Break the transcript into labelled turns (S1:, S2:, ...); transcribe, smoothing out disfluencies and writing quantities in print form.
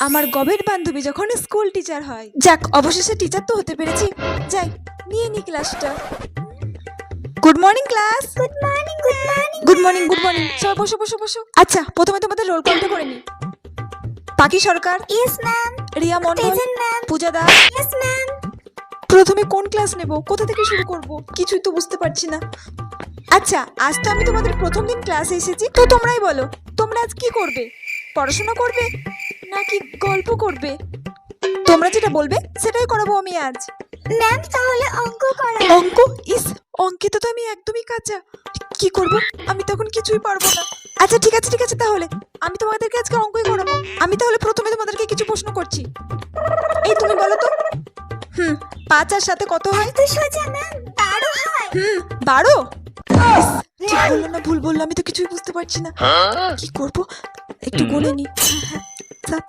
S1: আমার গবেট বান্ধবী যখন স্কুল টিচার হয়। যাক, অবশেষে টিচার তো হতে পেরেছি। যাই, নিয়ে নি ক্লাসটা। Good morning class.
S2: Good morning good morning
S1: good morning good morning. সবাই বসো বসো বসো। আচ্ছা, প্রথমে তোমাদের রোল কলটা করে নি। Pakhi Sarkar,
S2: yes ma'am.
S1: Riya Mondal,
S2: present ma'am.
S1: Puja Das.
S2: Yes ma'am.
S1: প্রথমে কোন ক্লাস নেব, কোথা থেকে শুরু করব, কিছুই তো বুঝতে পারছি না। আচ্ছা, আজ তো আমি তোমাদের প্রথম দিন ক্লাসে এসেছি, তো তোমরাই বলো, তোমরা আজ কি করবে? পড়াশোনা করবে নাকি গল্প করবে? তোমরা যেটা বলবে সেটাই করাবো আমি আজ।
S2: ম্যাম তাহলে অঙ্ক করা।
S1: অঙ্ক? ইস, অঙ্কিত তো আমি একদমই কাঁচা। কি করব? আমি তখন কিছুই পারবো না। আচ্ছা ঠিক আছে ঠিক আছে, তাহলে আমি তোমাদেরকে আজকে অঙ্কই করাবো। আমি তাহলে প্রথমে তোমাদেরকে কিছু প্রশ্ন করছি। এই তুমি বলো তো, 5 আর 7 কত হয়?
S2: তো সোজা ম্যাম 12 হয়।
S1: 12? ইস, ঠিক বললো না ভুল বললো, আমি তো কিছুই বুঝতে পারছি না। কি করব, একটু গুনে নি। 7